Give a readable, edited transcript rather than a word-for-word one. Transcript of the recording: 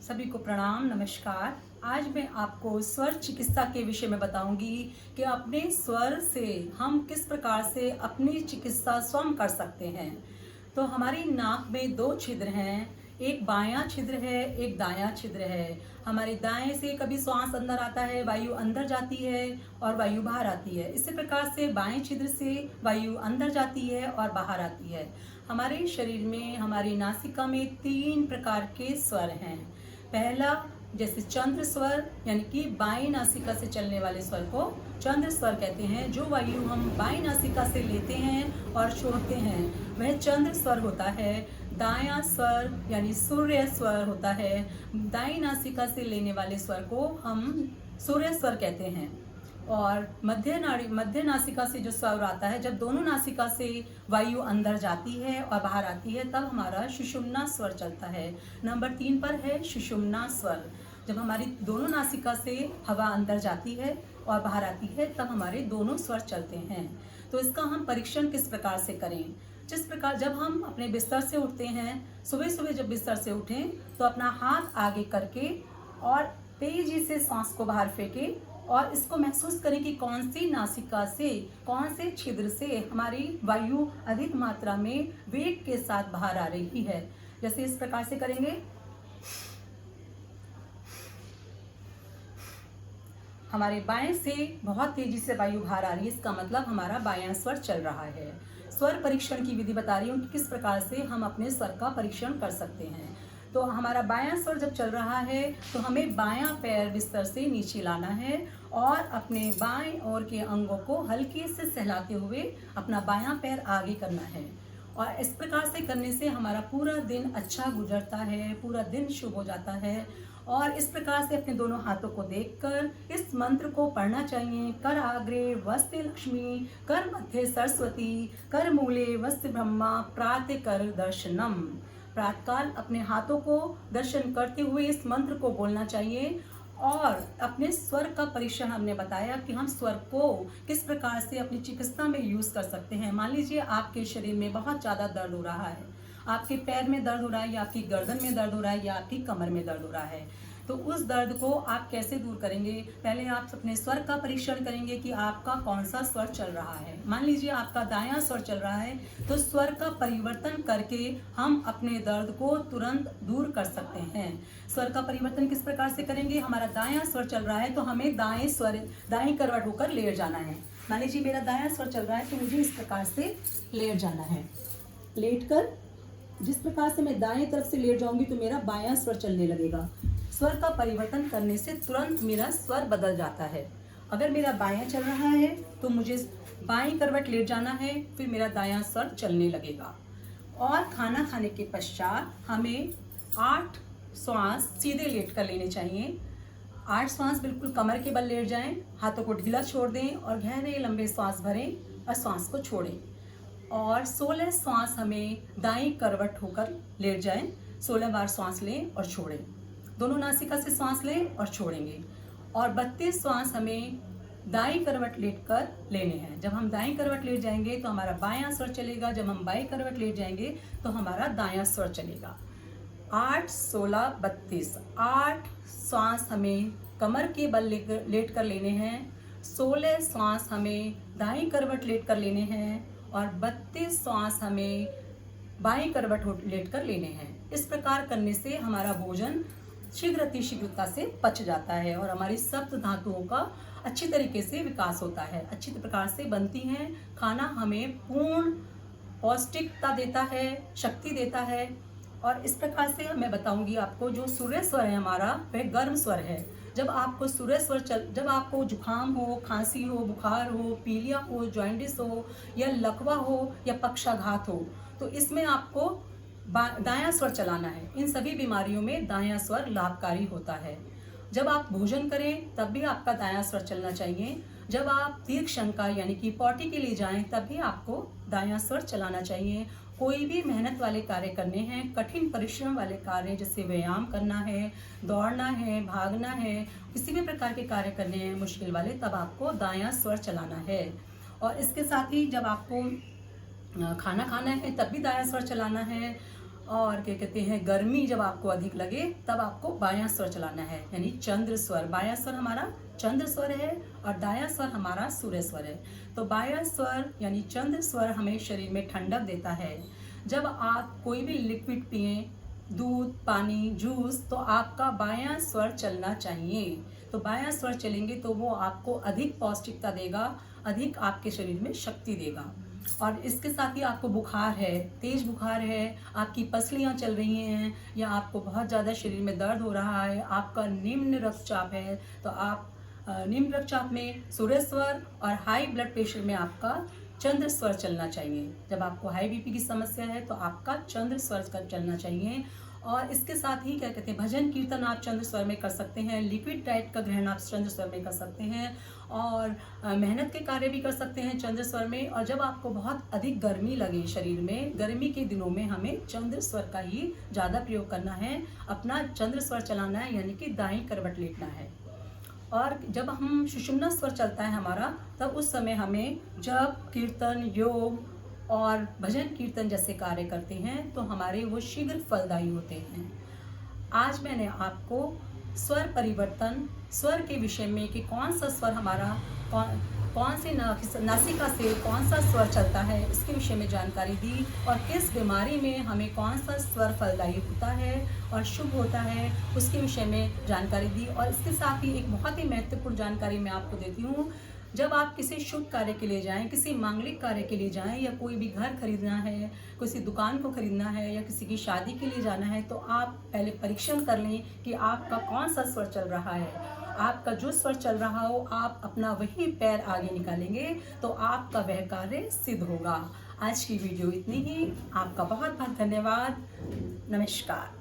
सभी को प्रणाम, नमस्कार। आज मैं आपको स्वर चिकित्सा के विषय में बताऊंगी कि अपने स्वर से हम किस प्रकार से अपनी चिकित्सा स्वयं कर सकते हैं। तो हमारी नाक में दो छिद्र हैं, एक बायां छिद्र है, एक दायां छिद्र है। हमारे दाएं से कभी श्वास अंदर आता है, वायु अंदर जाती है और वायु बाहर आती है। इसी प्रकार से बाएं छिद्र से वायु अंदर जाती है और बाहर आती है। हमारे शरीर में, हमारी नासिका में 3 प्रकार के स्वर हैं। पहला, जैसे चंद्र स्वर, यानी कि बाईं नासिका से चलने वाले स्वर को चंद्र स्वर कहते हैं। जो वायु हम बाईं नासिका से लेते हैं और छोड़ते हैं वह चंद्र स्वर होता है। दायां स्वर यानी सूर्य स्वर होता है। दाईं नासिका से लेने वाले स्वर को हम सूर्य स्वर कहते हैं। और मध्य नासिका से जो स्वर आता है, जब दोनों नासिका से वायु अंदर जाती है और बाहर आती है, तब हमारा सुषुम्ना स्वर चलता है। नंबर 3 पर है सुषुम्ना स्वर। जब हमारी दोनों नासिका से हवा अंदर जाती है और बाहर आती है, तब हमारे दोनों स्वर चलते हैं। तो इसका हम परीक्षण किस प्रकार से करें? जिस प्रकार जब हम अपने बिस्तर से उठते हैं, सुबह सुबह जब बिस्तर से उठें तो अपना हाथ आगे करके और तेजी से सांस को बाहर फेंकें और इसको महसूस करें कि कौन सी नासिका से, कौन से छिद्र से हमारी वायु अधिक मात्रा में वेग के साथ बाहर आ रही है। जैसे इस प्रकार से करेंगे, हमारे बाएं से बहुत तेजी से वायु बाहर आ रही है, इसका मतलब हमारा बायां स्वर चल रहा है। स्वर परीक्षण की विधि बता रही हूँ कि किस प्रकार से हम अपने स्वर का परीक्षण कर सकते हैं। तो हमारा बायां स्वर जब चल रहा है तो हमें बायां पैर बिस्तर से नीचे लाना है और अपने बाएं ओर के अंगों को हल्के से सहलाते हुए अपना बायां पैर आगे करना है। और इस प्रकार से करने से हमारा पूरा दिन अच्छा गुजरता है, पूरा दिन शुभ हो जाता है। और इस प्रकार से अपने दोनों हाथों को देखकर इस मंत्र को पढ़ना चाहिए। कर आग्रे वस्ते लक्ष्मी, कर मध्य सरस्वती, कर मूले वस्ते ब्रह्मा, प्रातः कर दर्शनम। प्रातःकाल अपने हाथों को दर्शन करते हुए इस मंत्र को बोलना चाहिए। और अपने स्वर का परीक्षण हमने बताया कि हम स्वर को किस प्रकार से अपनी चिकित्सा में यूज कर सकते हैं। मान लीजिए आपके शरीर में बहुत ज़्यादा दर्द हो रहा है, आपके पैर में दर्द हो रहा है या आपकी गर्दन में दर्द हो रहा है या आपकी कमर में दर्द हो रहा है, तो उस दर्द को आप कैसे दूर करेंगे? पहले आप अपने स्वर का परीक्षण करेंगे कि आपका कौन सा स्वर चल रहा है। मान लीजिए आपका दायां स्वर चल रहा है, तो स्वर का परिवर्तन करके हम अपने दर्द को तुरंत दूर कर सकते हैं। स्वर का परिवर्तन किस प्रकार से करेंगे? हमारा दायां स्वर चल रहा है तो हमें दाएं करवट होकर लेट जाना है। मान लीजिए मेरा दायां स्वर चल रहा है तो मुझे इस प्रकार से लेट जाना है। लेट कर जिस प्रकार से मैं दाएं तरफ से लेट जाऊंगी तो मेरा बायां स्वर चलने लगेगा। स्वर का परिवर्तन करने से तुरंत मेरा स्वर बदल जाता है। अगर मेरा बायां चल रहा है तो मुझे बाईं करवट लेट जाना है, फिर मेरा दायां स्वर चलने लगेगा। और खाना खाने के पश्चात हमें 8 श्वास सीधे लेट कर लेने चाहिए। 8 श्वास बिल्कुल कमर के बल लेट जाएं, हाथों को ढीला छोड़ दें और गहरे लंबे श्वास भरें और श्वास को छोड़ें। और 16 श्वास हमें दाईं करवट होकर लेट जाएं। 16 बार श्वास लें और छोड़ें। दोनों नासिका से श्वास लें और छोड़ेंगे। और 32 श्वास हमें दाईं करवट लेटकर लेने हैं। जब हम दाईं करवट लेट जाएंगे तो हमारा बायां स्वर चलेगा, जब हम बाईं करवट लेट जाएंगे तो हमारा दायां स्वर चलेगा। 8, 16, 32 8 श्वास हमें कमर के बल लेट कर लेने हैं। 16 श्वास हमें दाईं करवट लेट कर लेने हैं और 32 श्वास हमें बाईं करवट लेट कर लेने हैं। इस प्रकार करने से हमारा भोजन शीघ्रता से पच जाता है और हमारी सप्त धातुओं का अच्छी तरीके से विकास होता है, अच्छी प्रकार से बनती हैं। खाना हमें पूर्ण पौष्टिकता देता है, शक्ति देता है। और इस प्रकार से मैं बताऊंगी आपको, जो सूर्य स्वर है हमारा, वह गर्म स्वर है। जब आपको सूर्य स्वर जब आपको जुकाम हो, खांसी हो, बुखार हो, पीलिया हो, जॉइंटिस हो या लकवा हो या पक्षाघात हो, तो इसमें आपको दायां स्वर चलाना है। इन सभी बीमारियों में दायां स्वर लाभकारी होता है। जब आप भोजन करें तब भी आपका दायां स्वर चलना चाहिए। जब आप दीर्घ शंका यानी कि पॉटी के लिए जाएं तब भी आपको दायां स्वर चलाना चाहिए। कोई भी मेहनत वाले कार्य करने हैं, कठिन परिश्रम वाले कार्य, जैसे व्यायाम करना है, दौड़ना है, भागना है, किसी भी प्रकार के कार्य करने हैं मुश्किल वाले, तब आपको दायां स्वर चलाना है। और इसके साथ ही जब आपको खाना खाना है तब भी दायां स्वर चलाना है। और क्या कहते हैं, गर्मी जब आपको अधिक लगे तब आपको बायां स्वर चलाना है, यानी चंद्र स्वर। बायां स्वर हमारा चंद्र स्वर है और दायां स्वर हमारा सूर्य स्वर है। तो बायां स्वर यानी चंद्र स्वर हमें शरीर में ठंडक देता है। जब आप कोई भी लिक्विड पिए, दूध, पानी, जूस, तो आपका बायां स्वर चलना चाहिए। तो बायां स्वर चलेंगे तो वो आपको अधिक पौष्टिकता देगा, अधिक आपके शरीर में शक्ति देगा। और इसके साथ ही आपको बुखार है, तेज बुखार है, आपकी पसलियाँ चल रही हैं, या आपको बहुत ज़्यादा शरीर में दर्द हो रहा है, आपका निम्न रक्तचाप है, तो आप निम्न रक्तचाप में सूर्य स्वर और हाई ब्लड प्रेशर में आपका चंद्र स्वर चलना चाहिए। जब आपको हाई बीपी की समस्या है तो आपका चंद्र स्वर चलना चाहिए। और इसके साथ ही क्या कहते हैं, भजन कीर्तन आप चंद्र स्वर में कर सकते हैं, लिक्विड डाइट का ग्रहण आप चंद्र स्वर में कर सकते हैं, और मेहनत के कार्य भी कर सकते हैं चंद्र स्वर में। और जब आपको बहुत अधिक गर्मी लगे शरीर में, गर्मी के दिनों में हमें चंद्र स्वर का ही ज़्यादा प्रयोग करना है, अपना चंद्र स्वर चलाना है, यानी कि दाईं करवट लेटना है। और जब हम सुषुम्ना स्वर चलता है हमारा, तब उस समय हमें जप, कीर्तन, योग और भजन कीर्तन जैसे कार्य करते हैं तो हमारे वो शीघ्र फलदायी होते हैं। आज मैंने आपको स्वर परिवर्तन, स्वर के विषय में कि कौन सा स्वर हमारा कौन सी नासिका से कौन सा स्वर चलता है, इसके विषय में जानकारी दी, और किस बीमारी में हमें कौन सा स्वर फलदायी होता है और शुभ होता है, उसके विषय में जानकारी दी। और इसके साथ ही एक बहुत ही महत्वपूर्ण जानकारी मैं आपको देती हूँ। जब आप किसी शुभ कार्य के लिए जाएं, किसी मांगलिक कार्य के लिए जाएं, या कोई भी घर खरीदना है, किसी दुकान को खरीदना है, या किसी की शादी के लिए जाना है, तो आप पहले परीक्षण कर लें कि आपका कौन सा स्वर चल रहा है। आपका जो स्वर चल रहा हो, आप अपना वही पैर आगे निकालेंगे तो आपका वह कार्य सिद्ध होगा। आज की वीडियो इतनी ही। आपका बहुत बहुत धन्यवाद। नमस्कार।